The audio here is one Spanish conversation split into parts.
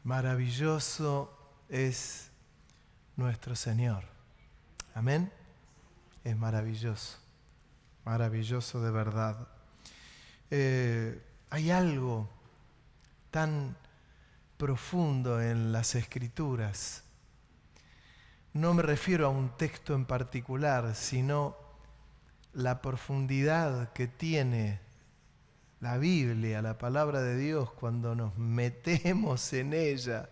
Maravilloso es nuestro Señor. Amén. Es maravilloso, maravilloso de verdad. Hay algo tan profundo en las Escrituras. No me refiero a un texto en particular, sino la profundidad que tiene la Biblia, la palabra de Dios, cuando nos metemos en ella.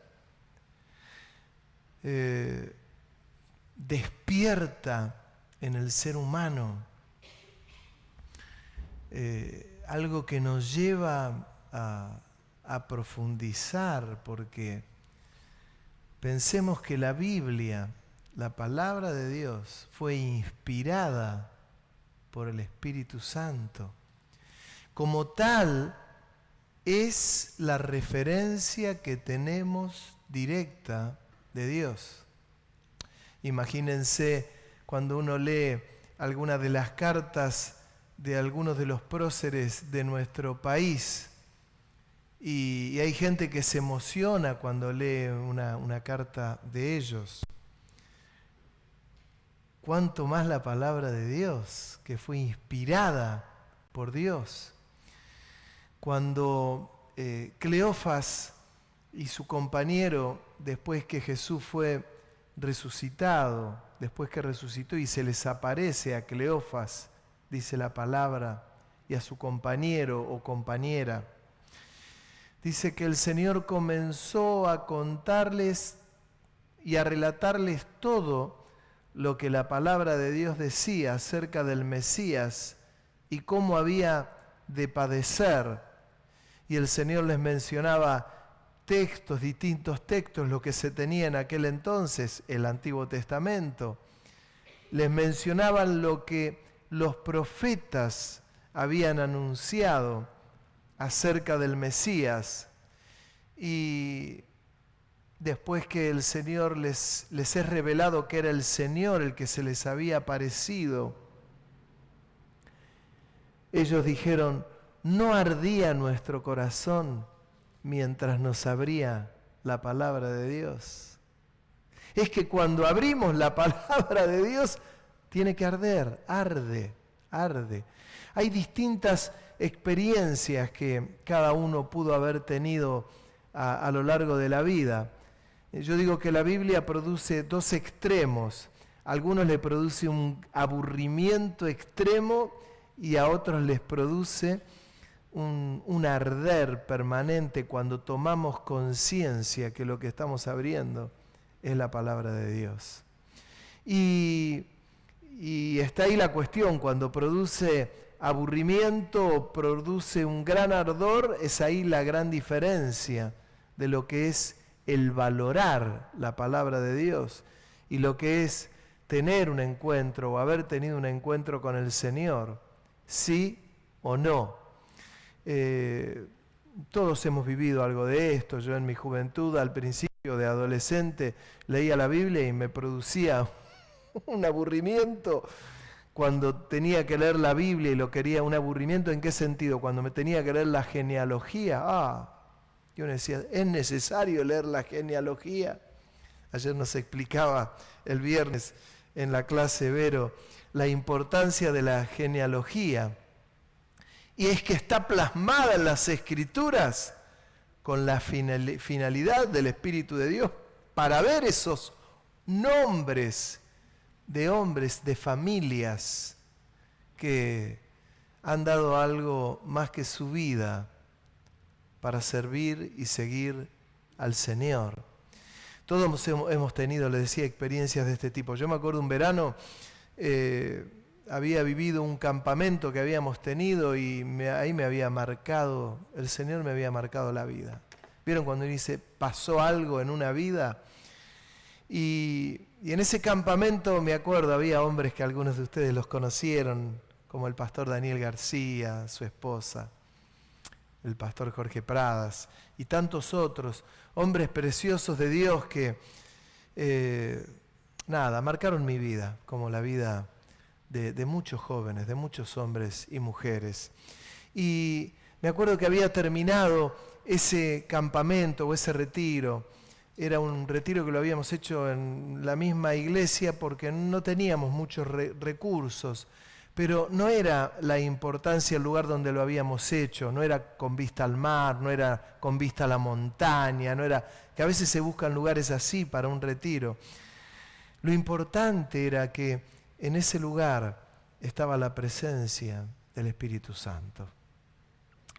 Despierta en el ser humano algo que nos lleva a profundizar, porque pensemos que la Biblia, la palabra de Dios, fue inspirada por el Espíritu Santo. Como tal, es la referencia que tenemos directa de Dios. Imagínense cuando uno lee alguna de las cartas de algunos de los próceres de nuestro país, y hay gente que se emociona cuando lee una carta de ellos. Cuánto más la palabra de Dios, que fue inspirada por Dios. Cuando Cleofas y su compañero, después que Jesús fue resucitado, después que resucitó y se les aparece a Cleofas, dice la palabra, y a su compañero o compañera, dice que el Señor comenzó a contarles y a relatarles todo lo que la palabra de Dios decía acerca del Mesías y cómo había de padecer. Y el Señor les mencionaba textos, distintos textos, lo que se tenía en aquel entonces, el Antiguo Testamento. Les mencionaban lo que los profetas habían anunciado acerca del Mesías. Y después que el Señor les es revelado que era el Señor el que se les había aparecido, ellos dijeron: ¿no ardía nuestro corazón mientras nos abría la palabra de Dios? Es que cuando abrimos la palabra de Dios, tiene que arder, arde. Hay distintas experiencias que cada uno pudo haber tenido a lo largo de la vida. Yo digo que la Biblia produce dos extremos. A algunos le produce un aburrimiento extremo y a otros les produce un arder permanente cuando tomamos conciencia que lo que estamos abriendo es la palabra de Dios. Y está ahí la cuestión: cuando produce aburrimiento o produce un gran ardor, es ahí la gran diferencia de lo que es el valorar la palabra de Dios y lo que es tener un encuentro o haber tenido un encuentro con el Señor, sí o no. Todos hemos vivido algo de esto. Yo en mi juventud, al principio de adolescente, leía la Biblia y me producía un aburrimiento cuando tenía que leer la Biblia y lo quería. ¿Un aburrimiento en qué sentido? Cuando me tenía que leer la genealogía, yo decía, ¿es necesario leer la genealogía? Ayer nos explicaba el viernes en la clase Vero la importancia de la genealogía. Y es que está plasmada en las Escrituras con la finalidad del Espíritu de Dios para ver esos nombres de hombres, de familias que han dado algo más que su vida para servir y seguir al Señor. Todos hemos tenido, les decía, experiencias de este tipo. Yo me acuerdo un verano, había vivido un campamento que habíamos tenido y ahí me había marcado, el Señor me había marcado la vida. ¿Vieron cuando dice, pasó algo en una vida? Y en ese campamento, me acuerdo, había hombres que algunos de ustedes los conocieron, como el pastor Daniel García, su esposa, el pastor Jorge Pradas y tantos otros, hombres preciosos de Dios que, marcaron mi vida, como la vida de muchos jóvenes, de muchos hombres y mujeres. Y me acuerdo que había terminado ese campamento o ese retiro era un retiro que lo habíamos hecho en la misma iglesia porque no teníamos muchos recursos, pero no era la importancia el lugar donde lo habíamos hecho, no era con vista al mar, no era con vista a la montaña, no era que a veces se buscan lugares así para un retiro. Lo importante era que en ese lugar estaba la presencia del Espíritu Santo.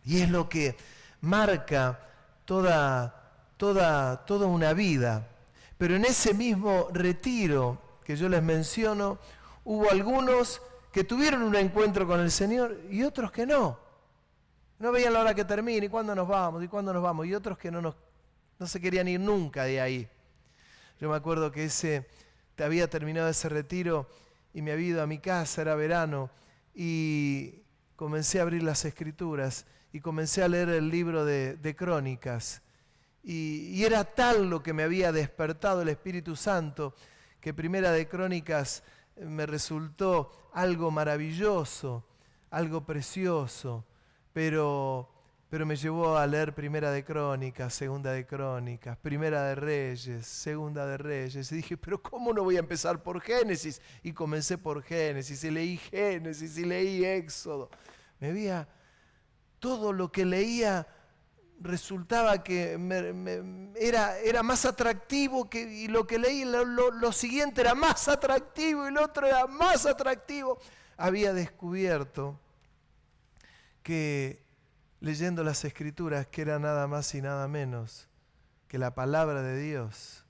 Y es lo que marca toda una vida. Pero en ese mismo retiro que yo les menciono, hubo algunos que tuvieron un encuentro con el Señor y otros que no. No veían la hora que termine, y cuándo nos vamos, y otros que no se querían ir nunca de ahí. Yo me acuerdo que había terminado ese retiro y me había ido a mi casa, era verano, y comencé a abrir las Escrituras y comencé a leer el libro de Crónicas. Y era tal lo que me había despertado el Espíritu Santo que Primera de Crónicas me resultó algo maravilloso, algo precioso, pero me llevó a leer Primera de Crónicas, Segunda de Crónicas, Primera de Reyes, Segunda de Reyes. Y dije, pero ¿cómo no voy a empezar por Génesis? Y comencé por Génesis, y leí Éxodo. Todo lo que leía resultaba que era más atractivo y lo que leí, lo siguiente era más atractivo y lo otro era más atractivo. Había descubierto que leyendo las Escrituras, que era nada más y nada menos que la palabra de Dios,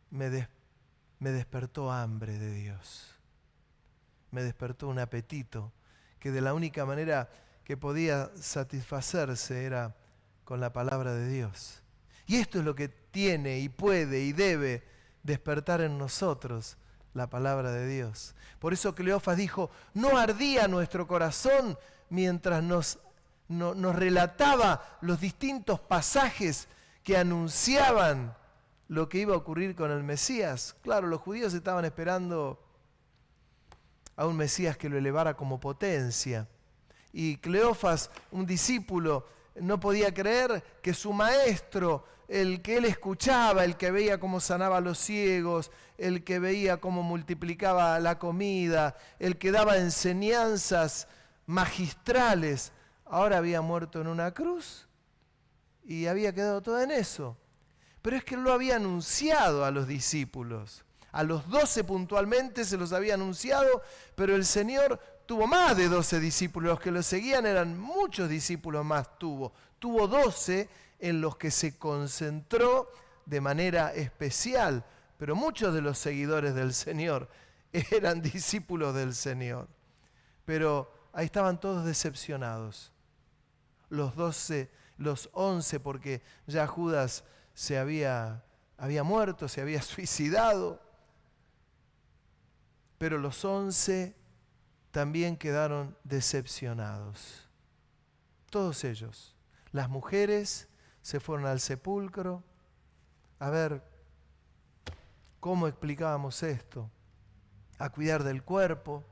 me despertó hambre de Dios. Me despertó un apetito que de la única manera que podía satisfacerse era con la palabra de Dios. Y esto es lo que tiene y puede y debe despertar en nosotros la palabra de Dios. Por eso Cleofas dijo, no ardía nuestro corazón mientras nos relataba los distintos pasajes que anunciaban lo que iba a ocurrir con el Mesías. Claro, los judíos estaban esperando a un Mesías que lo elevara como potencia. Y Cleofas, un discípulo, no podía creer que su maestro, el que él escuchaba, el que veía cómo sanaba a los ciegos, el que veía cómo multiplicaba la comida, el que daba enseñanzas magistrales, ahora había muerto en una cruz y había quedado todo en eso. Pero es que él lo había anunciado a los discípulos. A los 12 puntualmente se los había anunciado, pero el Señor tuvo más de 12 discípulos. Los que lo seguían eran muchos discípulos más tuvo. Tuvo 12 en los que se concentró de manera especial. Pero muchos de los seguidores del Señor eran discípulos del Señor. Pero ahí estaban todos decepcionados. Los 12, los 11, porque ya Judas se había muerto, se había suicidado. Pero los 11 también quedaron decepcionados. Todos ellos. Las mujeres se fueron al sepulcro. A ver, ¿cómo explicábamos esto? A cuidar del cuerpo.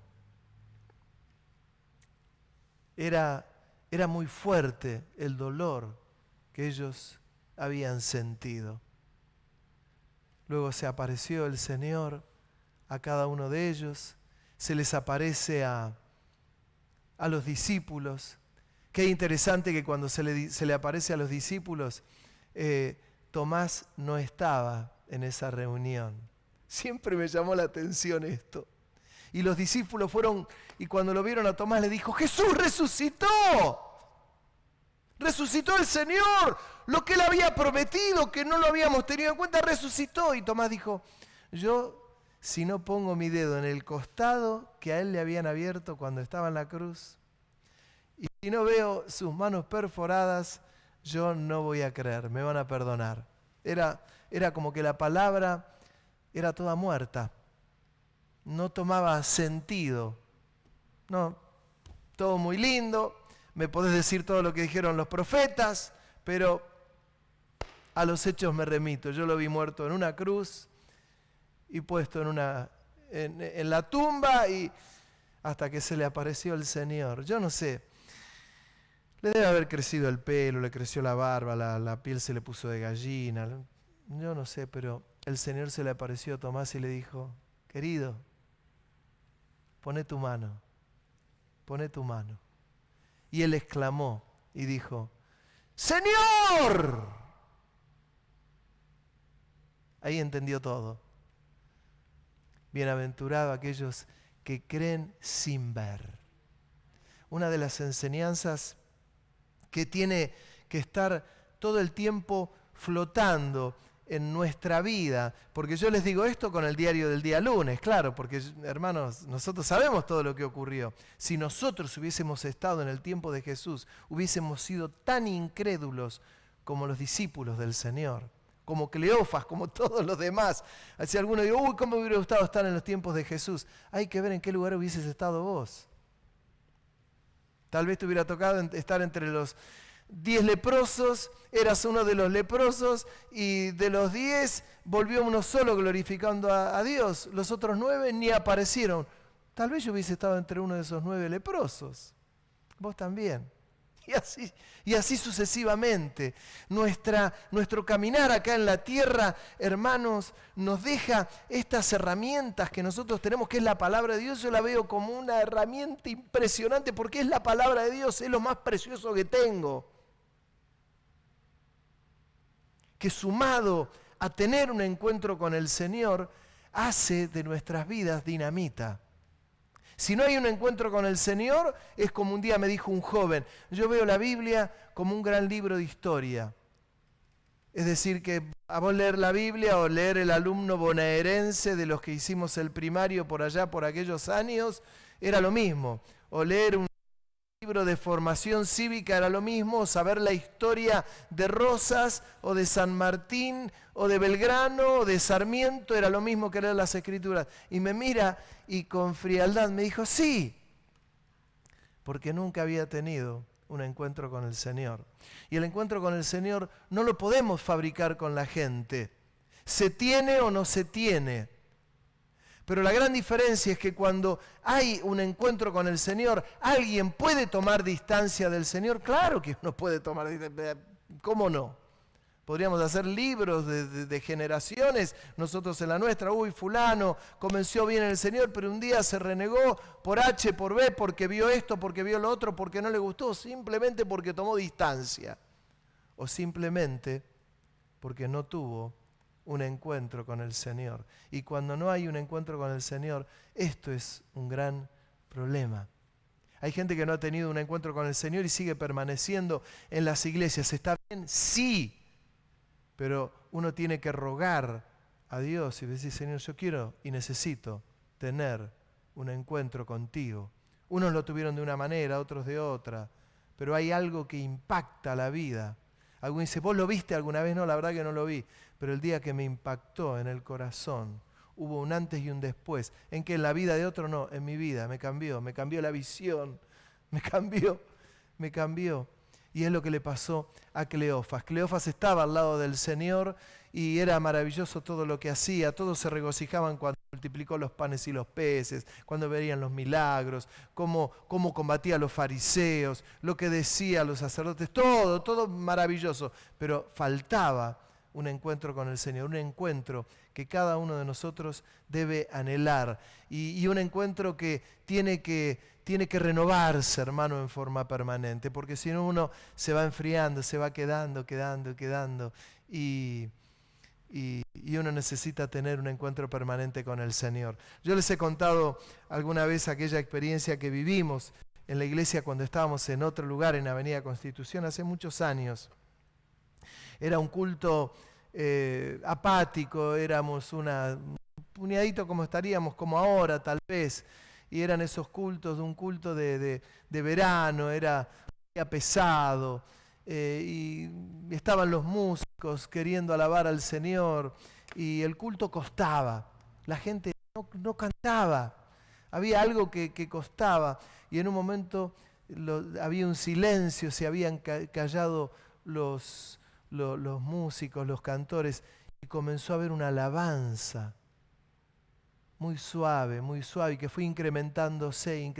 Era muy fuerte el dolor que ellos habían sentido. Luego se apareció el Señor a cada uno de ellos, se les aparece a los discípulos. Qué interesante que cuando se le aparece a los discípulos, Tomás no estaba en esa reunión. Siempre me llamó la atención esto. Y los discípulos fueron, y cuando lo vieron a Tomás le dijo, ¡Jesús resucitó! Resucitó el Señor, lo que él había prometido, que no lo habíamos tenido en cuenta, resucitó. Y Tomás dijo, yo, si no pongo mi dedo en el costado que a él le habían abierto cuando estaba en la cruz, y si no veo sus manos perforadas, yo no voy a creer, me van a perdonar. Era como que la palabra era toda muerta, no tomaba sentido. No, todo muy lindo, me podés decir todo lo que dijeron los profetas, pero a los hechos me remito. Yo lo vi muerto en una cruz y puesto en la tumba y hasta que se le apareció el Señor. Yo no sé. Le debe haber crecido el pelo, le creció la barba, la piel se le puso de gallina. Yo no sé, pero el Señor se le apareció a Tomás y le dijo, querido, poné tu mano, poné tu mano. Y él exclamó y dijo, ¡Señor! Ahí entendió todo. Bienaventurados aquellos que creen sin ver. Una de las enseñanzas que tiene que estar todo el tiempo flotando en nuestra vida, porque yo les digo esto con el diario del día lunes, claro, porque hermanos, nosotros sabemos todo lo que ocurrió. Si nosotros hubiésemos estado en el tiempo de Jesús, hubiésemos sido tan incrédulos como los discípulos del Señor, como Cleofas, como todos los demás. Si alguno dice, uy, ¿cómo me hubiera gustado estar en los tiempos de Jesús? Hay que ver en qué lugar hubieses estado vos. Tal vez te hubiera tocado estar entre los 10 leprosos, eras uno de los leprosos y de los 10 volvió uno solo glorificando a Dios. Los otros 9 ni aparecieron. Tal vez yo hubiese estado entre uno de esos 9 leprosos. Vos también. Y así sucesivamente. Nuestro caminar acá en la tierra, hermanos, nos deja estas herramientas que nosotros tenemos, que es la palabra de Dios. Yo la veo como una herramienta impresionante porque es la palabra de Dios, es lo más precioso que tengo. Que sumado a tener un encuentro con el Señor, hace de nuestras vidas dinamita. Si no hay un encuentro con el Señor, es como un día me dijo un joven, yo veo la Biblia como un gran libro de historia. Es decir, que a vos leer la Biblia o leer el alumno bonaerense de los que hicimos el primario por allá, por aquellos años, era lo mismo. O leer un libro de formación cívica era lo mismo, saber la historia de Rosas o de San Martín o de Belgrano o de Sarmiento era lo mismo que leer las Escrituras. Y me mira y con frialdad me dijo, sí, porque nunca había tenido un encuentro con el Señor. Y el encuentro con el Señor no lo podemos fabricar con la gente. Se tiene o no se tiene. Pero la gran diferencia es que cuando hay un encuentro con el Señor, ¿alguien puede tomar distancia del Señor? Claro que uno puede tomar distancia. ¿Cómo no? Podríamos hacer libros de generaciones, nosotros en la nuestra, uy, fulano comenzó bien en el Señor, pero un día se renegó por H, por B, porque vio esto, porque vio lo otro, porque no le gustó, simplemente porque tomó distancia. O simplemente porque no tuvo un encuentro con el Señor. Y cuando no hay un encuentro con el Señor, esto es un gran problema. Hay gente que no ha tenido un encuentro con el Señor y sigue permaneciendo en las iglesias. ¿Está bien? Sí. Pero uno tiene que rogar a Dios y decir, Señor, yo quiero y necesito tener un encuentro contigo. Unos lo tuvieron de una manera, otros de otra, pero hay algo que impacta la vida. Alguien dice, ¿vos lo viste alguna vez? No, la verdad que no lo vi. Pero el día que me impactó en el corazón, hubo un antes y un después. En que en la vida de otro no, en mi vida me cambió la visión, me cambió. Y es lo que le pasó a Cleofas. Cleofas estaba al lado del Señor y era maravilloso todo lo que hacía. Todos se regocijaban cuando multiplicó los panes y los peces, cuando veían los milagros, cómo combatía a los fariseos, lo que decía a los sacerdotes, todo maravilloso. Pero faltaba un encuentro con el Señor, un encuentro que cada uno de nosotros debe anhelar y un encuentro que tiene que renovarse, hermano, en forma permanente, porque si no uno se va enfriando, se va quedando y uno necesita tener un encuentro permanente con el Señor. Yo les he contado alguna vez aquella experiencia que vivimos en la iglesia cuando estábamos en otro lugar, en Avenida Constitución, hace muchos años. Era un culto apático, éramos un puñadito como estaríamos, como ahora tal vez, y eran esos cultos, un culto de verano, era un día pesado, y estaban los músicos queriendo alabar al Señor, y el culto costaba, la gente no cantaba, había algo que costaba, y en un momento había un silencio, se habían callado los músicos, los cantores, y comenzó a haber una alabanza muy suave, y que fue incrementándose,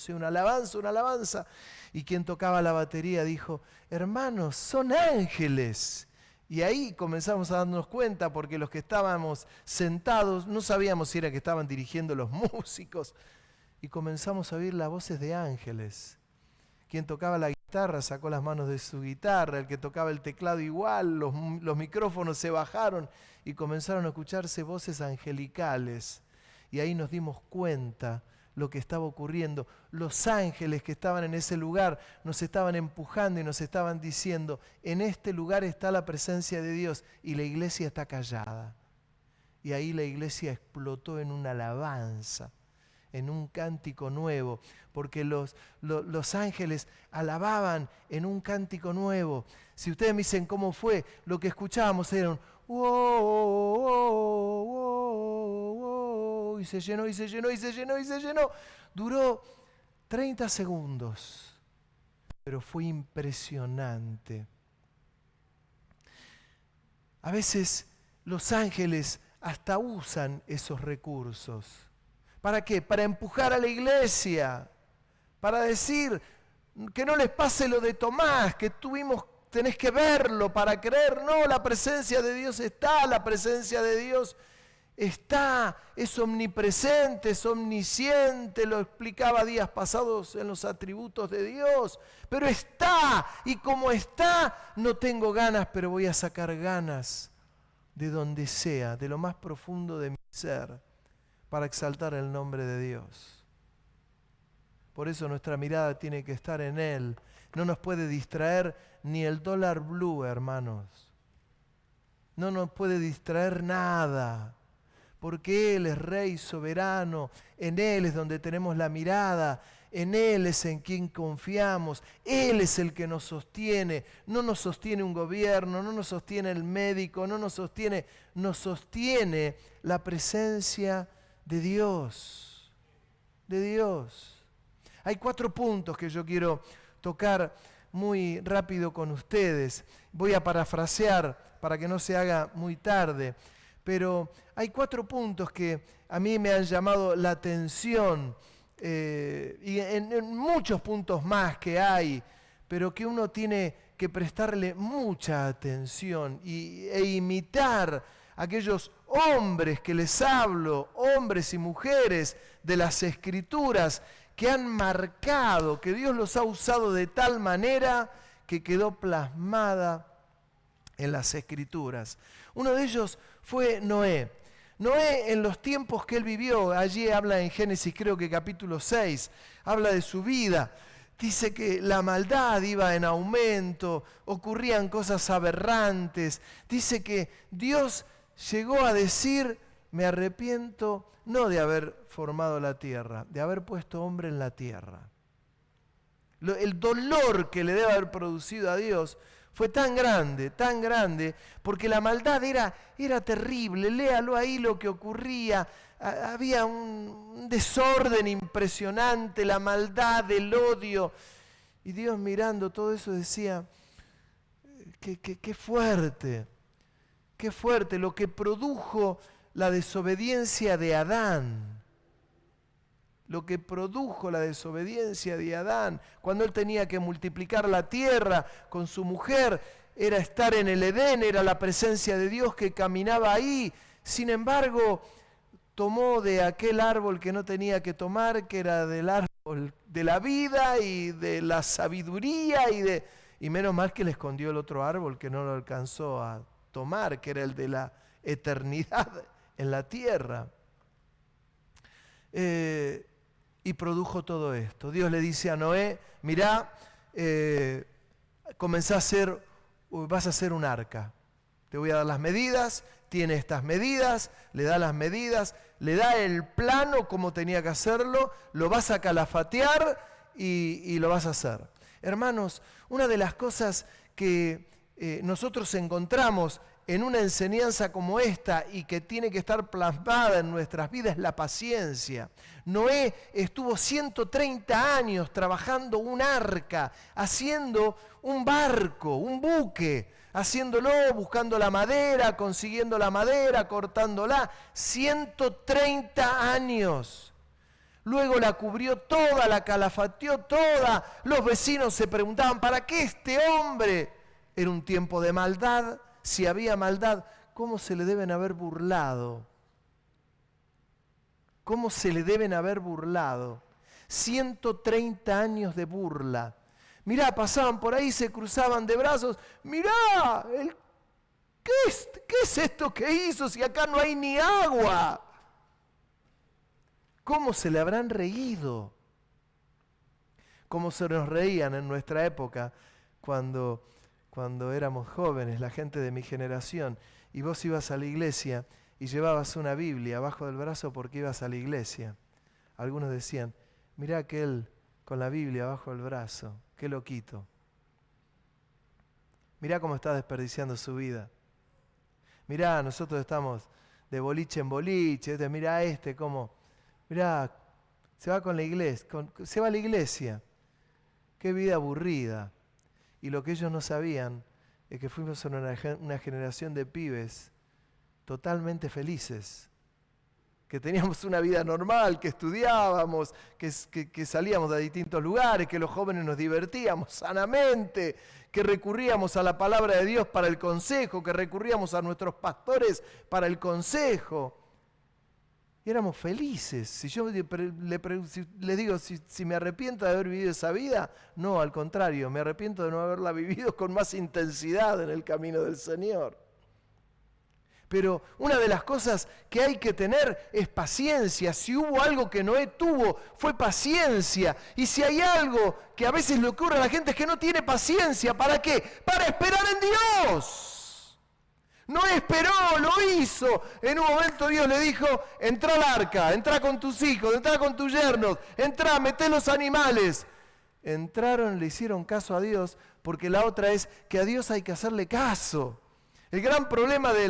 una alabanza. Y quien tocaba la batería dijo, hermanos, son ángeles. Y ahí comenzamos a darnos cuenta, porque los que estábamos sentados no sabíamos si era que estaban dirigiendo los músicos, y comenzamos a oír las voces de ángeles. Quien tocaba la guitarra sacó las manos de su guitarra, el que tocaba el teclado igual, los micrófonos se bajaron y comenzaron a escucharse voces angelicales. Y ahí nos dimos cuenta lo que estaba ocurriendo. Los ángeles que estaban en ese lugar nos estaban empujando y nos estaban diciendo, en este lugar está la presencia de Dios, y la iglesia está callada. Y ahí la iglesia explotó en una alabanza, en un cántico nuevo, porque los ángeles alababan en un cántico nuevo. Si ustedes me dicen cómo fue, lo que escuchábamos era un wow, wow, wow, wow, y se llenó, y se llenó, y se llenó, y se llenó. Duró 30 segundos, pero fue impresionante. A veces los ángeles hasta usan esos recursos. ¿Para qué? Para empujar a la iglesia, para decir que no les pase lo de Tomás, que tenés que verlo para creer. No, la presencia de Dios está, la presencia de Dios está, es omnipresente, es omnisciente, lo explicaba días pasados en los atributos de Dios, pero está, y como está, no tengo ganas, pero voy a sacar ganas de donde sea, de lo más profundo de mi ser, para exaltar el nombre de Dios. Por eso nuestra mirada tiene que estar en Él. No nos puede distraer ni el dólar blue, hermanos. No nos puede distraer nada, porque Él es Rey soberano. En Él es donde tenemos la mirada. En Él es en quien confiamos. Él es el que nos sostiene. No nos sostiene un gobierno, no nos sostiene el médico, nos sostiene la presencia de Dios. De Dios. Hay 4 puntos que yo quiero tocar muy rápido con ustedes. Voy a parafrasear para que no se haga muy tarde. Pero hay 4 puntos que a mí me han llamado la atención. Y en muchos puntos más que hay, pero que uno tiene que prestarle mucha atención e imitar a aquellos hombres que les hablo, hombres y mujeres de las Escrituras, que han marcado, que Dios los ha usado de tal manera que quedó plasmada en las Escrituras. Uno de ellos fue Noé. Noé, en los tiempos que él vivió, allí habla en Génesis, creo que capítulo 6, habla de su vida. Dice que la maldad iba en aumento, ocurrían cosas aberrantes. Dice que Dios llegó a decir, me arrepiento no de haber formado la tierra, de haber puesto hombre en la tierra. El dolor que le debe haber producido a Dios fue tan grande, porque la maldad era terrible. Léalo ahí lo que ocurría. Había un desorden impresionante, la maldad, el odio. Y Dios, mirando todo eso, decía, qué fuerte lo que produjo la desobediencia de Adán. Lo que produjo la desobediencia de Adán, cuando él tenía que multiplicar la tierra con su mujer, era estar en el Edén, era la presencia de Dios que caminaba ahí. Sin embargo, tomó de aquel árbol que no tenía que tomar, que era del árbol de la vida y de la sabiduría, y menos mal que le escondió el otro árbol que no lo alcanzó a tomar, que era el de la eternidad en la tierra. Y produjo todo esto. Dios le dice a Noé, mirá, vas a hacer un arca. Te voy a dar las medidas, tiene estas medidas, le da las medidas, le da el plano como tenía que hacerlo, lo vas a calafatear y lo vas a hacer. Hermanos, una de las cosas que nosotros encontramos en una enseñanza como esta y que tiene que estar plasmada en nuestras vidas es la paciencia. Noé estuvo 130 años trabajando un arca, haciendo un barco, un buque, haciéndolo, buscando la madera, consiguiendo la madera, cortándola. 130 años. Luego la cubrió toda, la calafateó toda. Los vecinos se preguntaban, ¿para qué este hombre? Era un tiempo de maldad. Si había maldad, ¿cómo se le deben haber burlado? ¿Cómo se le deben haber burlado? 130 años de burla. Mirá, pasaban por ahí, se cruzaban de brazos. Mirá, ¿qué es esto que hizo si acá no hay ni agua? ¿Cómo se le habrán reído? ¿Cómo se nos reían en nuestra época cuando éramos jóvenes, la gente de mi generación, y vos ibas a la iglesia y llevabas una Biblia abajo del brazo porque ibas a la iglesia? Algunos decían, mirá aquel con la Biblia abajo del brazo, qué loquito. Mirá cómo está desperdiciando su vida. Mirá, nosotros estamos de boliche en boliche, mirá cómo, mirá, se va con la iglesia, se va a la iglesia. Qué vida aburrida. Y lo que ellos no sabían es que fuimos una generación de pibes totalmente felices, que teníamos una vida normal, que estudiábamos, que salíamos a distintos lugares, que los jóvenes nos divertíamos sanamente, que recurríamos a la palabra de Dios para el consejo, que recurríamos a nuestros pastores para el consejo. Y éramos felices. Si yo les digo si me arrepiento de haber vivido esa vida, no, al contrario, me arrepiento de no haberla vivido con más intensidad en el camino del Señor. Pero una de las cosas que hay que tener es paciencia. Si hubo algo que Noé tuvo, fue paciencia. Y si hay algo que a veces le ocurre a la gente es que no tiene paciencia. ¿Para qué? Para esperar en Dios. No esperó, lo hizo. En un momento Dios le dijo, entra al arca, entra con tus hijos, entra con tus yernos, entra, meté los animales. Entraron, le hicieron caso a Dios, porque la otra es que a Dios hay que hacerle caso. El gran problema de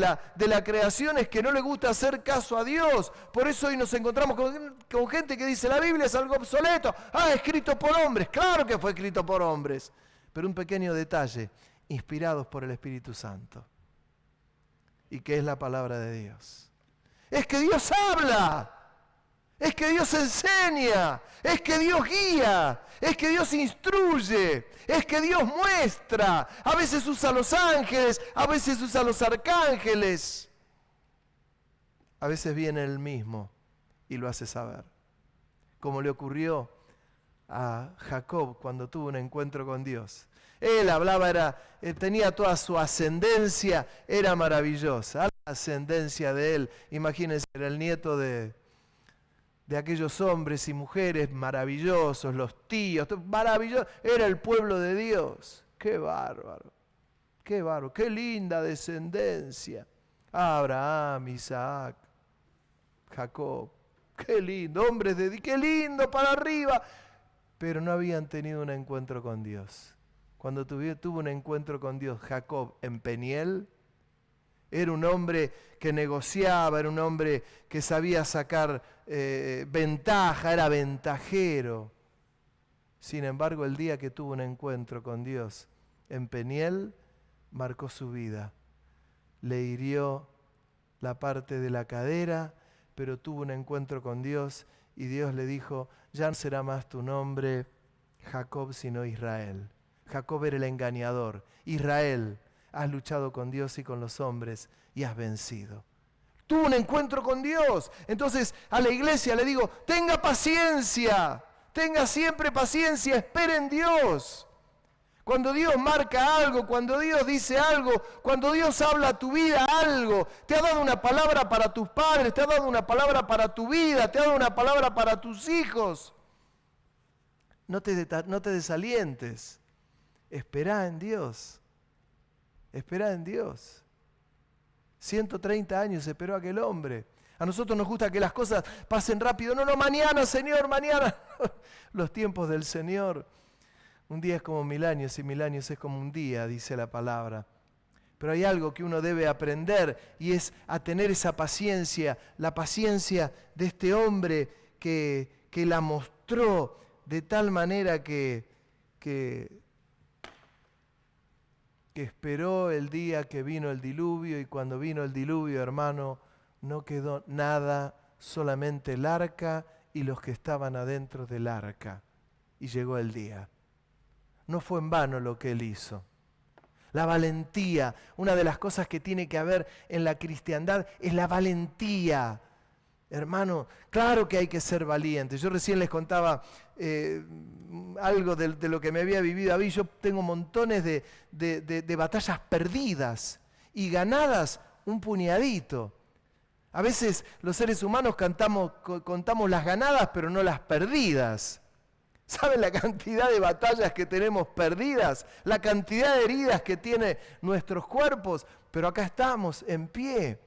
la creación es que no le gusta hacer caso a Dios. Por eso hoy nos encontramos con gente que dice, la Biblia es algo obsoleto. Escrito por hombres. Claro que fue escrito por hombres. Pero un pequeño detalle, inspirados por el Espíritu Santo. Y que es la palabra de Dios. Es que Dios habla, es que Dios enseña, es que Dios guía, es que Dios instruye, es que Dios muestra. A veces usa a los ángeles, a veces usa a los arcángeles. A veces viene Él mismo y lo hace saber. Como le ocurrió a Jacob cuando tuvo un encuentro con Dios. Él hablaba, tenía toda su ascendencia, era maravillosa. La ascendencia de él, imagínense, era el nieto de aquellos hombres y mujeres maravillosos, los tíos, maravilloso, era el pueblo de Dios. ¡Qué bárbaro! ¡Qué bárbaro! ¡Qué linda descendencia! Abraham, Isaac, Jacob, ¡qué lindo! Hombres de Dios, ¡qué lindo para arriba! Pero no habían tenido un encuentro con Dios. Cuando tuvo un encuentro con Dios, Jacob en Peniel, era un hombre que negociaba, era un hombre que sabía sacar ventaja, era ventajero. Sin embargo, el día que tuvo un encuentro con Dios en Peniel, marcó su vida. Le hirió la parte de la cadera, pero tuvo un encuentro con Dios y Dios le dijo, ya no será más tu nombre Jacob, sino Israel. Jacob era el engañador. Israel, has luchado con Dios y con los hombres y has vencido. Tuvo un encuentro con Dios. Entonces a la iglesia le digo, tenga paciencia, tenga siempre paciencia, espere en Dios. Cuando Dios marca algo, cuando Dios dice algo, cuando Dios habla a tu vida algo, te ha dado una palabra para tus padres, te ha dado una palabra para tu vida, te ha dado una palabra para tus hijos. No te desalientes. Esperá en Dios. Esperá en Dios. 130 años esperó aquel hombre. A nosotros nos gusta que las cosas pasen rápido. No, mañana, Señor, mañana. Los tiempos del Señor. Un día es como 1000 años y 1000 años es como un día, dice la palabra. pero hay algo que uno debe aprender y es a tener esa paciencia, la paciencia de este hombre que la mostró de tal manera que esperó el día que vino el diluvio, y cuando vino el diluvio, hermano, no quedó nada, solamente el arca y los que estaban adentro del arca. Y llegó el día. No fue en vano lo que él hizo. La valentía, una de las cosas que tiene que haber en la cristiandad es la valentía. Hermano, claro que hay que ser valiente. Yo recién les contaba algo de lo que me había vivido a mí. Yo tengo montones de batallas perdidas y ganadas un puñadito. A veces los seres humanos contamos las ganadas, pero no las perdidas. ¿Saben la cantidad de batallas que tenemos perdidas? La cantidad de heridas que tienen nuestros cuerpos, pero acá estamos en pie.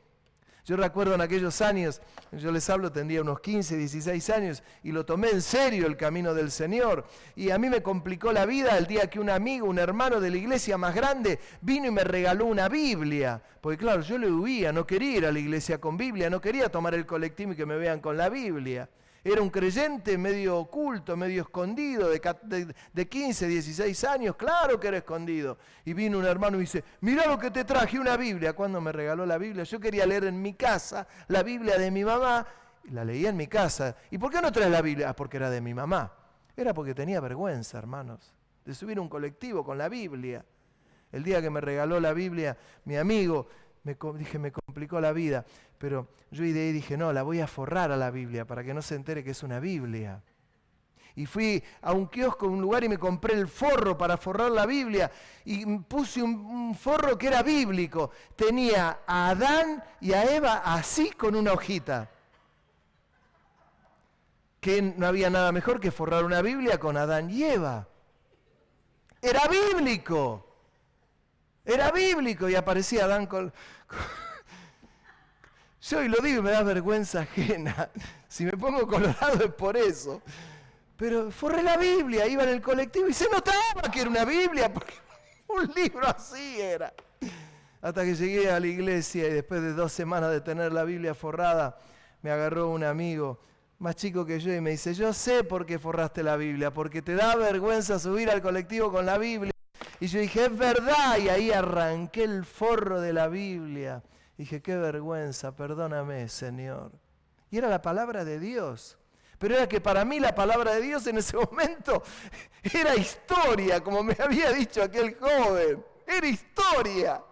Yo recuerdo en aquellos años, yo les hablo, tendría unos 15, 16 años, y lo tomé en serio el camino del Señor. Y a mí me complicó la vida el día que un amigo, un hermano de la iglesia más grande, vino y me regaló una Biblia. Porque claro, yo le huía, no quería ir a la iglesia con Biblia, no quería tomar el colectivo y que me vean con la Biblia. Era un creyente medio oculto, medio escondido, de 15, 16 años, claro que era escondido. Y vino un hermano y dice, mirá lo que te traje, una Biblia. Cuando me regaló la Biblia, yo quería leer en mi casa la Biblia de mi mamá, y la leía en mi casa. ¿Y por qué no traes la Biblia? Ah, porque era de mi mamá. Era porque tenía vergüenza, hermanos, de subir un colectivo con la Biblia. El día que me regaló la Biblia, mi amigo, me complicó la vida. Pero yo de ahí dije, no, la voy a forrar a la Biblia para que no se entere que es una Biblia. Y fui a un kiosco, un lugar, y me compré el forro para forrar la Biblia. Y puse un forro que era bíblico. Tenía a Adán y a Eva así con una hojita. Que no había nada mejor que forrar una Biblia con Adán y Eva. Era bíblico. Era bíblico, y aparecía Adán con... Yo y lo digo y me da vergüenza ajena. Si me pongo colorado es por eso. Pero forré la Biblia, iba en el colectivo y se notaba que era una Biblia, porque un libro así era. Hasta que llegué a la iglesia y después de 2 semanas de tener la Biblia forrada, me agarró un amigo más chico que yo y me dice, yo sé por qué forraste la Biblia, porque te da vergüenza subir al colectivo con la Biblia. Y yo dije, es verdad, y ahí arranqué el forro de la Biblia. Dije, qué vergüenza, perdóname, Señor. Y era la palabra de Dios. Pero era que para mí la palabra de Dios en ese momento era historia, como me había dicho aquel joven. Era historia.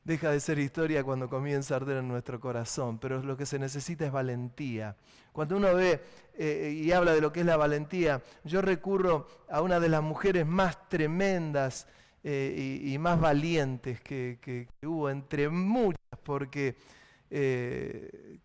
Deja de ser historia cuando comienza a arder en nuestro corazón, pero lo que se necesita es valentía. Cuando uno ve y habla de lo que es la valentía, yo recurro a una de las mujeres más tremendas y más valientes que hubo entre muchas, porque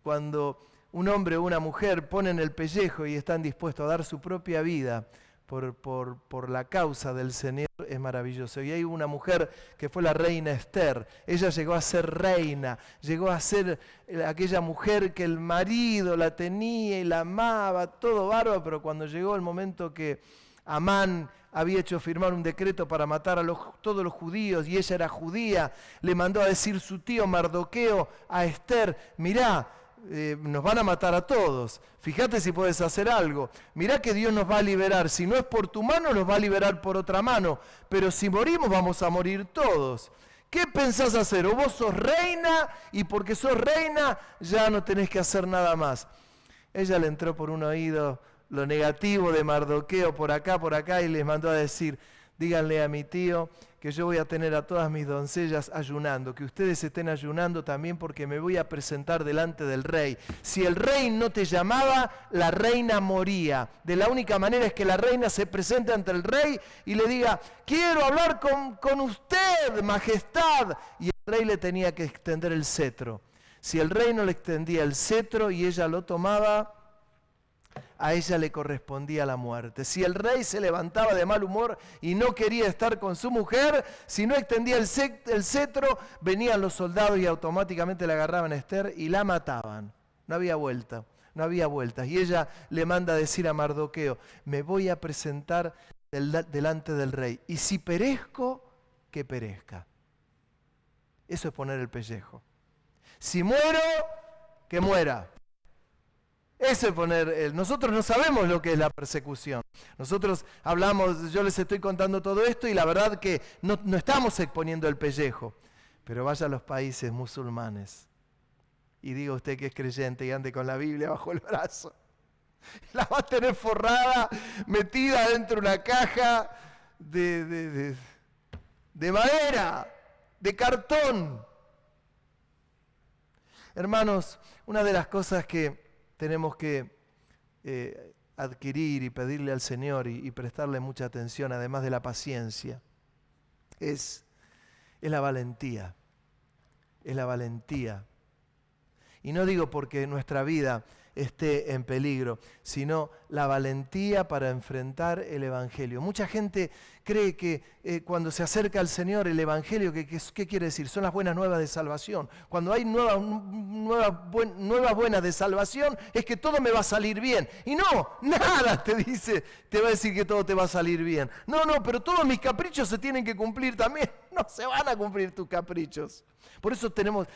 cuando un hombre o una mujer ponen el pellejo y están dispuestos a dar su propia vida por la causa del Señor, es maravilloso. Y hay una mujer que fue la reina Esther. Ella llegó a ser reina, llegó a ser aquella mujer que el marido la tenía y la amaba, todo bárbaro, pero cuando llegó el momento que Amán había hecho firmar un decreto para matar a todos los judíos, y ella era judía, le mandó a decir su tío Mardoqueo a Esther, mirá, nos van a matar a todos, fíjate si puedes hacer algo, mirá que Dios nos va a liberar, si no es por tu mano nos va a liberar por otra mano, pero si morimos vamos a morir todos. ¿Qué pensás hacer? O vos sos reina, y porque sos reina ya no tenés que hacer nada más. Ella le entró por un oído lo negativo de Mardoqueo por acá, y les mandó a decir, díganle a mi tío que yo voy a tener a todas mis doncellas ayunando, que ustedes estén ayunando también porque me voy a presentar delante del rey. Si el rey no te llamaba, la reina moría. De la única manera es que la reina se presente ante el rey y le diga, quiero hablar con usted, majestad. Y el rey le tenía que extender el cetro. Si el rey no le extendía el cetro y ella lo tomaba, a ella le correspondía la muerte. Si el rey se levantaba de mal humor y no quería estar con su mujer, si no extendía el cetro, venían los soldados y automáticamente la agarraban a Esther y la mataban. No había vuelta, no había vueltas. Y ella le manda a decir a Mardoqueo, me voy a presentar delante del rey. Y si perezco, que perezca. Eso es poner el pellejo. Si muero, que muera. Eso es poner. Nosotros no sabemos lo que es la persecución. Nosotros hablamos, yo les estoy contando todo esto y la verdad que no estamos exponiendo el pellejo. Pero vaya a los países musulmanes y diga usted que es creyente y ande con la Biblia bajo el brazo. La va a tener forrada, metida dentro de una caja de madera, de cartón. Hermanos, una de las cosas que tenemos que adquirir y pedirle al Señor y prestarle mucha atención, además de la paciencia, es la valentía. Es la valentía. Y no digo porque nuestra vida esté en peligro, sino la valentía para enfrentar el Evangelio. Mucha gente cree que cuando se acerca al Señor el Evangelio, ¿qué quiere decir? Son las buenas nuevas de salvación. Cuando hay nuevas buenas de salvación es que todo me va a salir bien. Y no, nada te va a decir que todo te va a salir bien. No, pero todos mis caprichos se tienen que cumplir también. No se van a cumplir tus caprichos. Por eso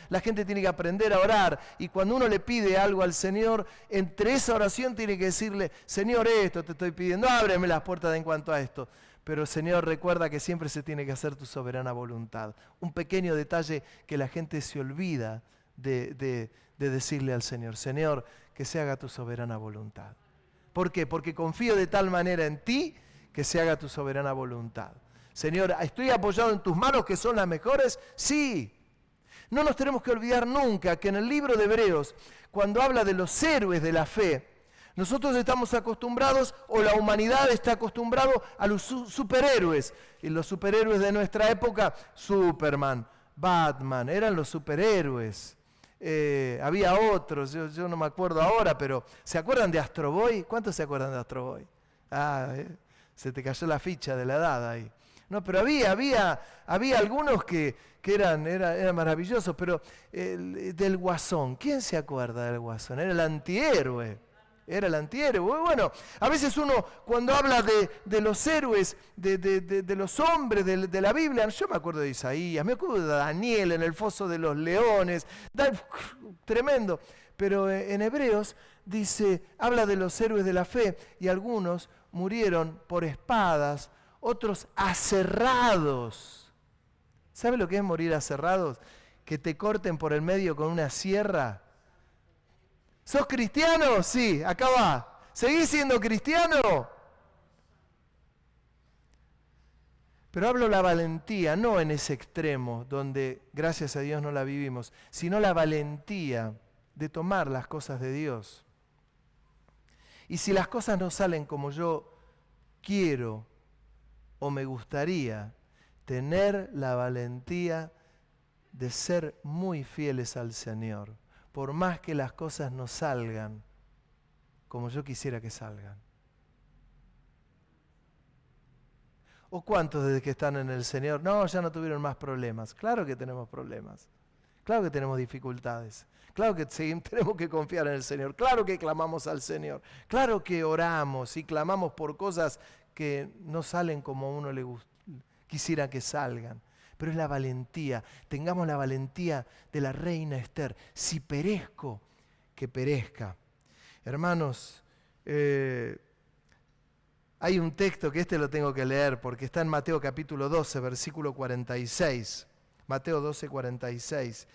la gente tiene que aprender a orar, y cuando uno le pide algo al Señor, entre esa oración tiene que decirle: Señor, esto te estoy pidiendo, ábreme las puertas en cuanto a esto. Pero Señor, recuerda que siempre se tiene que hacer tu soberana voluntad. Un pequeño detalle que la gente se olvida de decirle al Señor: Señor, que se haga tu soberana voluntad. ¿Por qué? Porque confío de tal manera en ti que se haga tu soberana voluntad. Señor, ¿estoy apoyado en tus manos que son las mejores? Sí. No nos tenemos que olvidar nunca que en el libro de Hebreos, cuando habla de los héroes de la fe, nosotros estamos acostumbrados, o la humanidad está acostumbrado a los superhéroes. Y los superhéroes de nuestra época, Superman, Batman, eran los superhéroes. Había otros, yo no me acuerdo ahora, pero ¿se acuerdan de Astro Boy? ¿Cuántos se acuerdan de Astro Boy? Se te cayó la ficha de la edad ahí. No, pero había algunos que eran maravillosos, pero del Guasón, ¿quién se acuerda del Guasón? Era el antihéroe. Bueno, a veces uno cuando habla de los héroes, de los hombres de la Biblia, yo me acuerdo de Isaías, me acuerdo de Daniel en el foso de los leones, tremendo. Pero en Hebreos habla de los héroes de la fe, y algunos murieron por espadas, otros aserrados. ¿Sabe lo que es morir aserrados? Que te corten por el medio con una sierra. ¿Sos cristiano? Sí, acá va. ¿Seguís siendo cristiano? Pero hablo la valentía, no en ese extremo donde gracias a Dios no la vivimos, sino la valentía de tomar las cosas de Dios. Y si las cosas no salen como yo quiero o me gustaría, tener la valentía de ser muy fieles al Señor, por más que las cosas no salgan como yo quisiera que salgan. ¿O cuántos desde que están en el Señor, no, ya no tuvieron más problemas? Claro que tenemos problemas, claro que tenemos dificultades, claro que tenemos que confiar en el Señor, claro que clamamos al Señor, claro que oramos y clamamos por cosas que no salen como a uno le quisiera que salgan. Pero es la valentía. Tengamos la valentía de la reina Esther. Si perezco, que perezca. Hermanos, hay un texto que lo tengo que leer porque está en Mateo capítulo 12, versículo 46. Mateo 12, 46.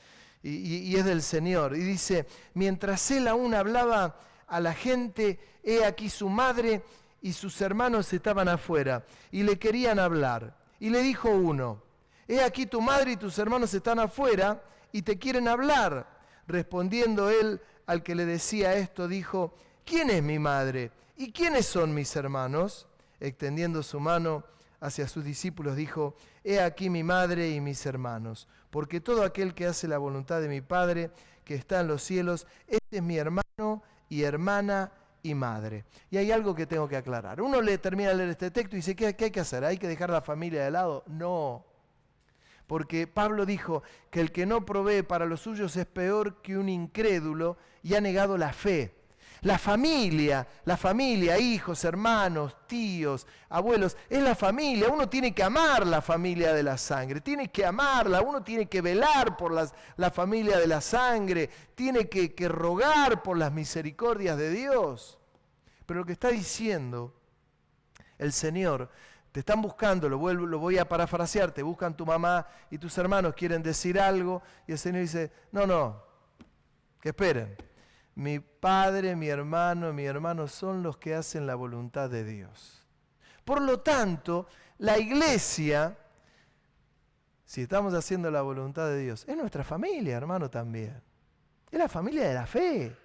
Y es del Señor. Y dice: mientras él aún hablaba a la gente, he aquí su madre y sus hermanos estaban afuera y le querían hablar. Y le dijo uno: he aquí tu madre y tus hermanos están afuera y te quieren hablar. Respondiendo él al que le decía esto, dijo: ¿quién es mi madre? ¿Y quiénes son mis hermanos? Extendiendo su mano hacia sus discípulos, dijo: he aquí mi madre y mis hermanos, porque todo aquel que hace la voluntad de mi Padre que está en los cielos, este es mi hermano y hermana y madre. Y hay algo que tengo que aclarar. Uno termina de leer este texto y dice: ¿qué hay que hacer? ¿Hay que dejar la familia de lado? No. Porque Pablo dijo que el que no provee para los suyos es peor que un incrédulo y ha negado la fe. La familia, hijos, hermanos, tíos, abuelos, es la familia. Uno tiene que amar la familia de la sangre, tiene que amarla, uno tiene que velar por la familia de la sangre, tiene que rogar por las misericordias de Dios. Pero lo que está diciendo el Señor, te están buscando, lo voy a parafrasear, te buscan tu mamá y tus hermanos, quieren decir algo, y el Señor dice, no, que esperen. Mi padre, mi hermano son los que hacen la voluntad de Dios. Por lo tanto, la iglesia, si estamos haciendo la voluntad de Dios, es nuestra familia, hermano, también. Es la familia de la fe.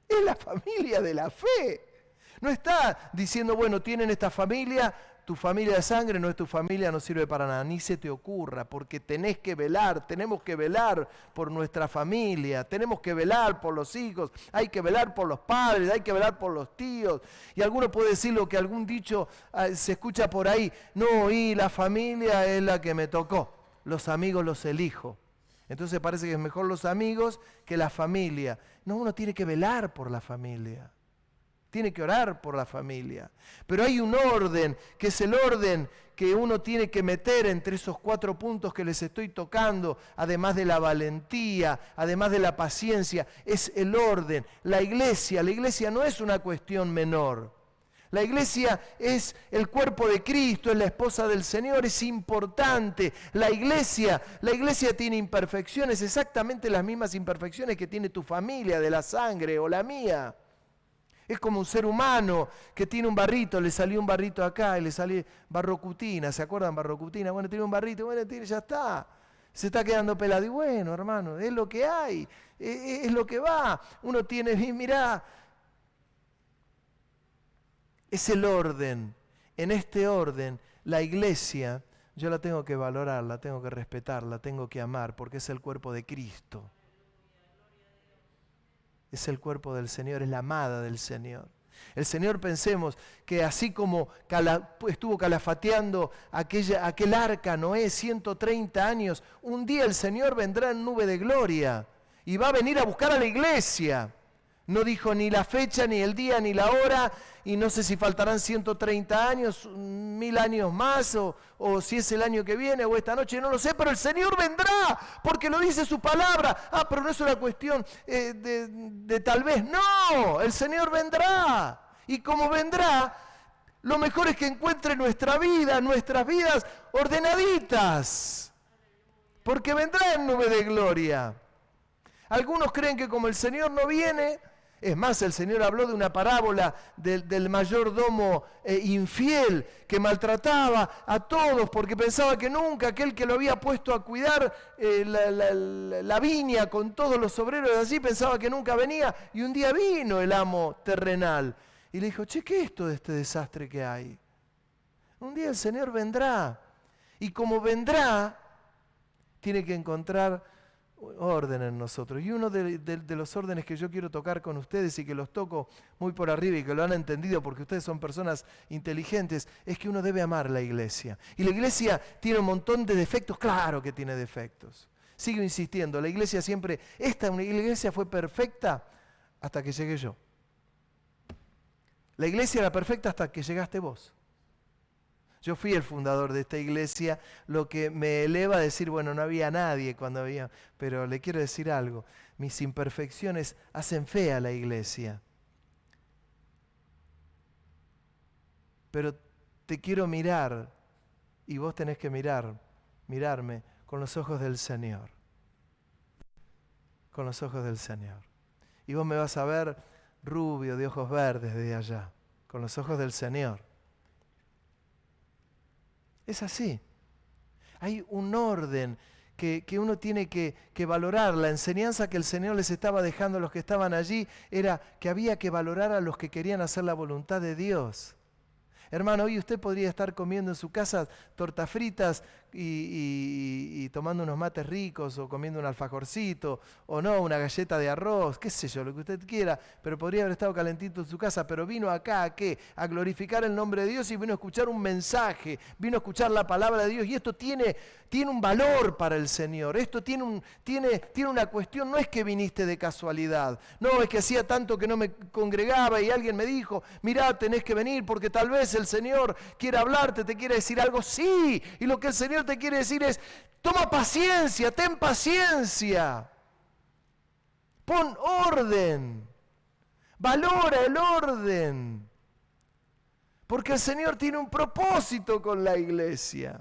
Es la familia de la fe. No está diciendo, bueno, tienen esta familia, tu familia de sangre no es tu familia, no sirve para nada. Ni se te ocurra, porque tenemos que velar por nuestra familia, tenemos que velar por los hijos, hay que velar por los padres, hay que velar por los tíos. Y alguno puede decir lo que algún dicho se escucha por ahí, no, y la familia es la que me tocó, los amigos los elijo. Entonces parece que es mejor los amigos que la familia. No, uno tiene que velar por la familia. Tiene que orar por la familia. Pero hay un orden, que es el orden que uno tiene que meter entre esos 4 puntos que les estoy tocando, además de la valentía, además de la paciencia, es el orden. La iglesia no es una cuestión menor. La iglesia es el cuerpo de Cristo, es la esposa del Señor, es importante. La iglesia tiene imperfecciones, exactamente las mismas imperfecciones que tiene tu familia de la sangre o la mía. Es como un ser humano que tiene un barrito, le salió un barrito acá y le salió barrocutina, ¿se acuerdan barrocutina? Bueno, tiene un barrito, bueno, ya está, se está quedando pelado. Y bueno, hermano, es lo que hay, es lo que va. Uno tiene, mirá, es el orden. En este orden, la iglesia, yo la tengo que valorar, la tengo que respetar, la tengo que amar, porque es el cuerpo de Cristo. Es el cuerpo del Señor, es la amada del Señor. El Señor, pensemos que así como estuvo calafateando aquel arca, Noé, 130 años, un día el Señor vendrá en nube de gloria y va a venir a buscar a la iglesia. No dijo ni la fecha, ni el día, ni la hora, y no sé si faltarán 130 años, 1000 años más, o si es el año que viene, o esta noche, no lo sé, pero el Señor vendrá, porque lo dice su palabra. Pero no es una cuestión de tal vez, no, el Señor vendrá, y como vendrá, lo mejor es que encuentre nuestras vidas ordenaditas, porque vendrá en nube de gloria. Algunos creen que como el Señor no viene, es más, el Señor habló de una parábola del mayordomo infiel que maltrataba a todos porque pensaba que nunca aquel que lo había puesto a cuidar la viña con todos los obreros de allí pensaba que nunca venía, y un día vino el amo terrenal y le dijo, che, ¿qué es esto de este desastre que hay? Un día el Señor vendrá, y como vendrá, tiene que encontrar orden en nosotros. Y uno de los órdenes que yo quiero tocar con ustedes, y que los toco muy por arriba y que lo han entendido porque ustedes son personas inteligentes, es que uno debe amar la iglesia. Y la iglesia tiene un montón de defectos, claro que tiene defectos. Sigo insistiendo, la iglesia fue perfecta hasta que llegué yo. La iglesia era perfecta hasta que llegaste vos. Yo fui el fundador de esta iglesia, lo que me eleva a decir, bueno, no había nadie cuando había, pero le quiero decir algo, mis imperfecciones hacen fea a la iglesia. Pero te quiero mirar, y vos tenés que mirarme con los ojos del Señor. Con los ojos del Señor. Y vos me vas a ver rubio, de ojos verdes, de allá, con los ojos del Señor. Es así. Hay un orden que uno tiene que valorar. La enseñanza que el Señor les estaba dejando a los que estaban allí era que había que valorar a los que querían hacer la voluntad de Dios. Hermano, hoy usted podría estar comiendo en su casa tortas fritas y tomando unos mates ricos o comiendo un alfajorcito o no, una galleta de arroz, qué sé yo, lo que usted quiera, pero podría haber estado calentito en su casa, pero vino acá ¿a qué? A glorificar el nombre de Dios y vino a escuchar un mensaje, vino a escuchar la palabra de Dios y esto tiene un valor para el Señor, esto tiene una cuestión, no es que viniste de casualidad, no es que hacía tanto que no me congregaba y alguien me dijo, mirá, tenés que venir porque tal vez el Señor quiere hablarte, te quiere decir algo, sí, y lo que el Señor te quiere decir es, toma paciencia, ten paciencia, pon orden, valora el orden, porque el Señor tiene un propósito con la iglesia.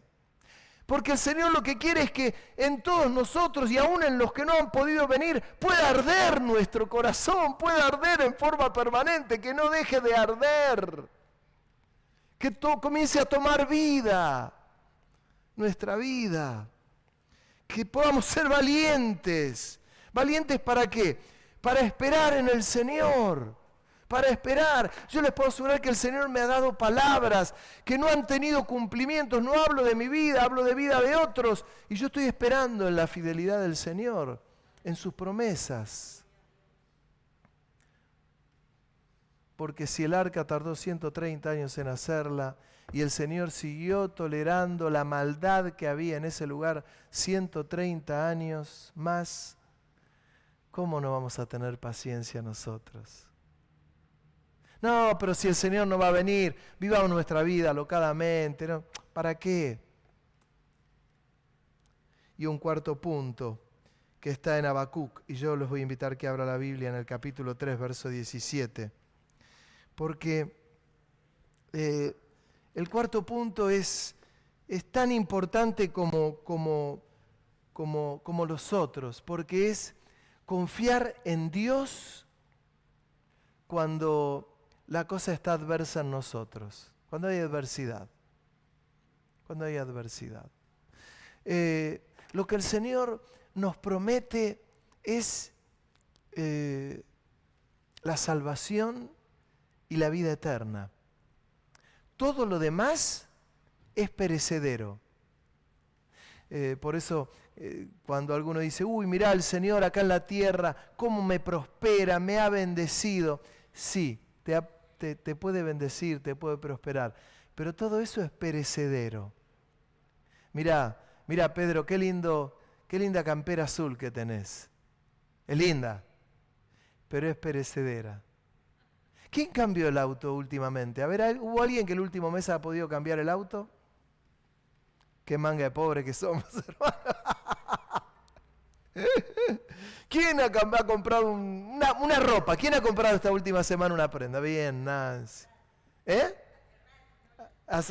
Porque el Señor lo que quiere es que en todos nosotros y aún en los que no han podido venir pueda arder nuestro corazón, pueda arder en forma permanente, que no deje de arder, que todo comience a tomar vida, nuestra vida, que podamos ser valientes. ¿Valientes para qué? Para esperar en el Señor. Para esperar. Yo les puedo asegurar que el Señor me ha dado palabras que no han tenido cumplimientos. No hablo de mi vida, hablo de vida de otros. Y yo estoy esperando en la fidelidad del Señor, en sus promesas. Porque si el arca tardó 130 años en hacerla y el Señor siguió tolerando la maldad que había en ese lugar 130 años más, ¿cómo no vamos a tener paciencia nosotros? No, pero si el Señor no va a venir, vivamos nuestra vida alocadamente, ¿no? ¿Para qué? Y un cuarto punto que está en Habacuc, y yo los voy a invitar que abra la Biblia en el capítulo 3, verso 17, porque el cuarto punto es tan importante como los otros, porque es confiar en Dios cuando la cosa está adversa en nosotros, cuando hay adversidad. Cuando hay adversidad. Lo que el Señor nos promete es la salvación y la vida eterna. Todo lo demás es perecedero. Por eso, cuando alguno dice, uy, mirá el Señor acá en la tierra, cómo me prospera, me ha bendecido. Sí, te puede bendecir, te puede prosperar, pero todo eso es perecedero. Mirá, Pedro, qué linda campera azul que tenés. Es linda, pero es perecedera. ¿Quién cambió el auto últimamente? A ver, ¿hubo alguien que el último mes ha podido cambiar el auto? Qué manga de pobre que somos, hermano. ¿Quién ha comprado una ropa? ¿Quién ha comprado esta última semana una prenda? Bien, Nancy.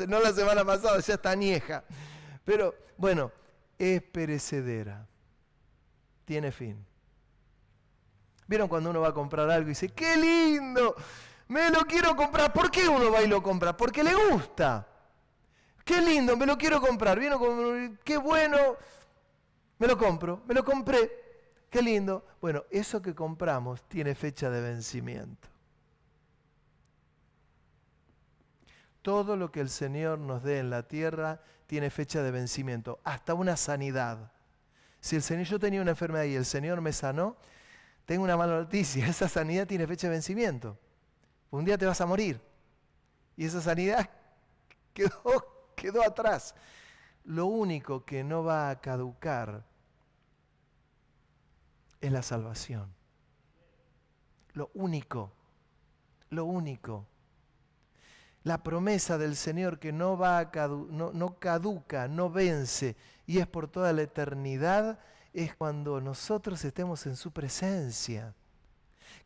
No la semana pasada, ya está añeja. Pero, bueno, es perecedera. Tiene fin. ¿Vieron cuando uno va a comprar algo y dice, ¡qué lindo! Me lo quiero comprar. ¿Por qué uno va y lo compra? Porque le gusta. ¡Qué lindo! Me lo quiero comprar. ¿Vieron? ¡Qué bueno! Me lo compro. Me lo compré. ¡Qué lindo! Bueno, eso que compramos tiene fecha de vencimiento. Todo lo que el Señor nos dé en la tierra tiene fecha de vencimiento, hasta una sanidad. Si yo tenía una enfermedad y el Señor me sanó, tengo una mala noticia, esa sanidad tiene fecha de vencimiento. Un día te vas a morir y esa sanidad quedó atrás. Lo único que no va a caducar es la salvación. Lo único. La promesa del Señor que no caduca, no vence, y es por toda la eternidad, es cuando nosotros estemos en su presencia.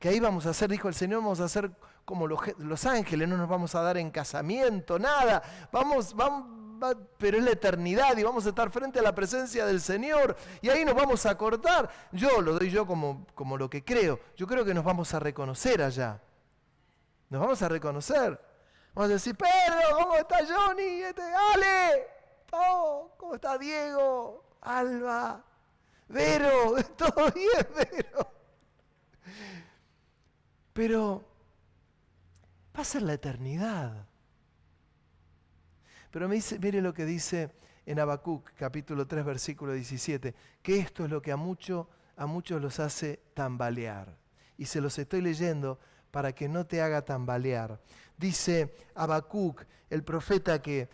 Que ahí vamos a ser, dijo el Señor, vamos a ser como los ángeles, no nos vamos a dar en casamiento, nada. Vamos, pero es la eternidad y vamos a estar frente a la presencia del Señor y ahí nos vamos a acordar. Yo lo doy como lo que creo. Yo creo que nos vamos a reconocer allá. Nos vamos a reconocer. Vamos a decir, Pedro, ¿cómo está Johnny? Ale, ¿cómo está Diego? Alba, Vero, todo bien, Vero. Pero va a ser la eternidad. Pero mire lo que dice en Habacuc, capítulo 3, versículo 17, que esto es lo que a muchos los hace tambalear. Y se los estoy leyendo para que no te haga tambalear. Dice Habacuc, el profeta que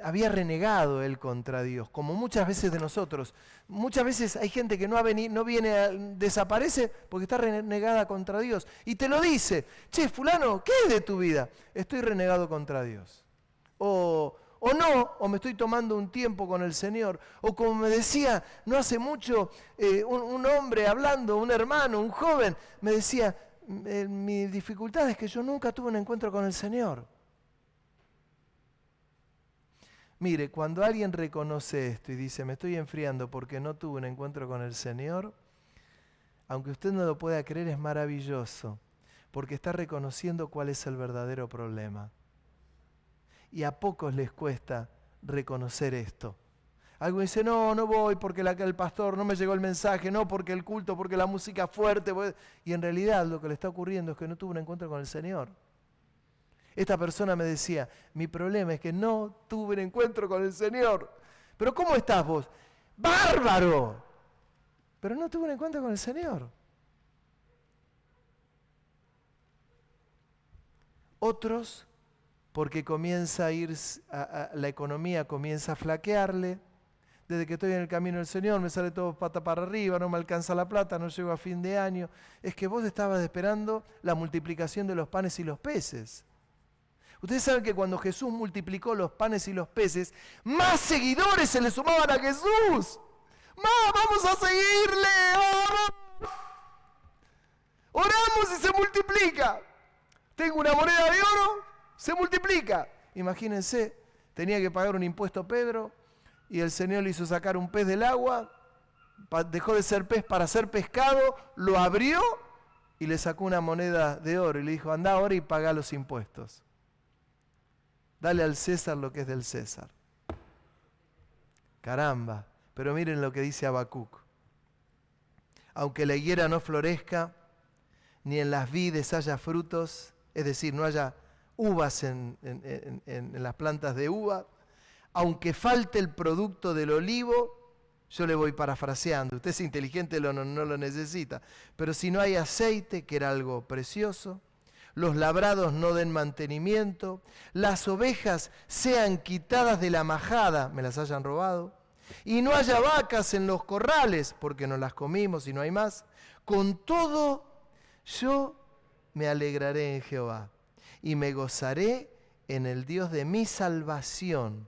había renegado él contra Dios, como muchas veces de nosotros. Muchas veces hay gente que no viene, desaparece porque está renegada contra Dios. Y te lo dice, che, fulano, ¿qué es de tu vida? Estoy renegado contra Dios. O no, o me estoy tomando un tiempo con el Señor. O como me decía no hace mucho, un hombre hablando, un hermano, un joven, me decía, mi dificultad es que yo nunca tuve un encuentro con el Señor. Mire, cuando alguien reconoce esto y dice, me estoy enfriando porque no tuve un encuentro con el Señor, aunque usted no lo pueda creer, es maravilloso, porque está reconociendo cuál es el verdadero problema. Y a pocos les cuesta reconocer esto. Alguien dice, no voy porque el pastor no me llegó el mensaje, no porque el culto, porque la música fuerte. Y en realidad lo que le está ocurriendo es que no tuvo un encuentro con el Señor. Esta persona me decía, mi problema es que no tuve un encuentro con el Señor. ¿Pero cómo estás vos? ¡Bárbaro! Pero no tuve un encuentro con el Señor. Otros, porque comienza a ir, la economía comienza a flaquearle. Desde que estoy en el camino del Señor me sale todo pata para arriba, no me alcanza la plata, no llego a fin de año. Es que vos estabas esperando la multiplicación de los panes y los peces. Ustedes saben que cuando Jesús multiplicó los panes y los peces, más seguidores se le sumaban a Jesús. ¡Más, vamos a seguirle! ¡Vamos! Oramos y se multiplica. Tengo una moneda de oro, se multiplica. Imagínense, tenía que pagar un impuesto Pedro y el Señor le hizo sacar un pez del agua, dejó de ser pez para ser pescado, lo abrió y le sacó una moneda de oro y le dijo, anda ahora y paga los impuestos. Dale al César lo que es del César. Caramba, pero miren lo que dice Habacuc. Aunque la higuera no florezca, ni en las vides haya frutos, es decir, no haya uvas en las plantas de uva, aunque falte el producto del olivo, yo le voy parafraseando, usted es inteligente, no lo necesita, pero si no hay aceite, que era algo precioso, los labrados no den mantenimiento, las ovejas sean quitadas de la majada, me las hayan robado, y no haya vacas en los corrales, porque no las comimos y no hay más, con todo yo me alegraré en Jehová y me gozaré en el Dios de mi salvación.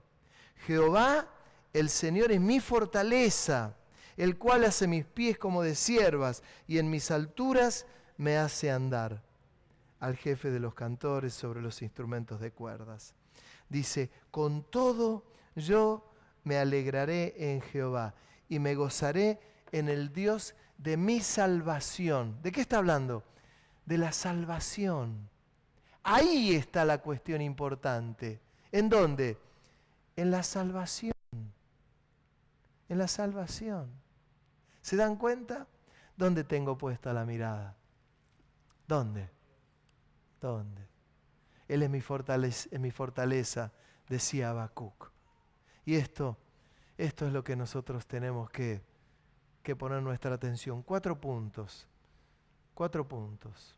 Jehová, el Señor, es mi fortaleza, el cual hace mis pies como de ciervas y en mis alturas me hace andar. Al jefe de los cantores sobre los instrumentos de cuerdas. Dice, con todo yo me alegraré en Jehová y me gozaré en el Dios de mi salvación. ¿De qué está hablando? De la salvación. Ahí está la cuestión importante. ¿En dónde? En la salvación. En la salvación. ¿Se dan cuenta? ¿Dónde tengo puesta la mirada? ¿Dónde? ¿Dónde? Él es mi fortaleza, decía Habacuc. Y esto es lo que nosotros tenemos que poner nuestra atención. 4 puntos. 4 puntos.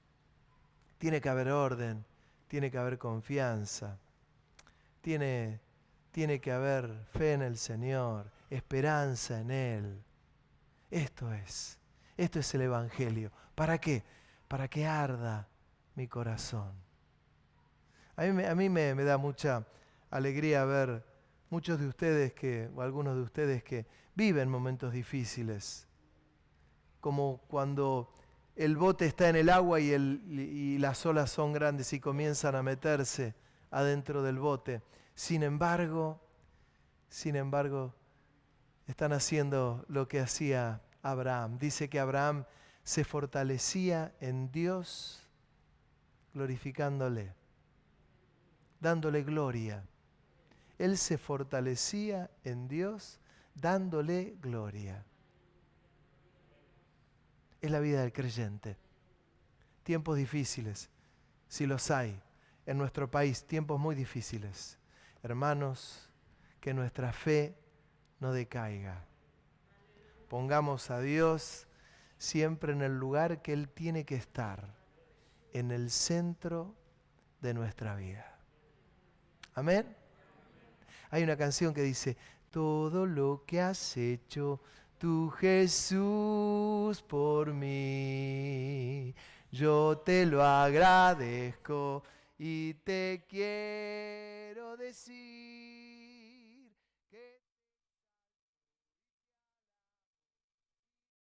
Tiene que haber orden, tiene que haber confianza, tiene que haber fe en el Señor, esperanza en Él. Esto es el Evangelio. ¿Para qué? Para que arda mi corazón. A mí me da mucha alegría ver muchos de ustedes o algunos de ustedes que viven momentos difíciles, como cuando el bote está en el agua y las olas son grandes y comienzan a meterse adentro del bote. Sin embargo, están haciendo lo que hacía Abraham. Dice que Abraham se fortalecía en Dios glorificándole, dándole gloria. Él se fortalecía en Dios dándole gloria. Es la vida del creyente. Tiempos difíciles, si los hay, en nuestro país, tiempos muy difíciles. Hermanos que nuestra fe no decaiga. Pongamos a Dios siempre en el lugar que Él tiene que estar, en el centro de nuestra vida. Amén. Hay una canción que dice, todo lo que has hecho tú, Jesús, por mí, yo te lo agradezco y te quiero decir.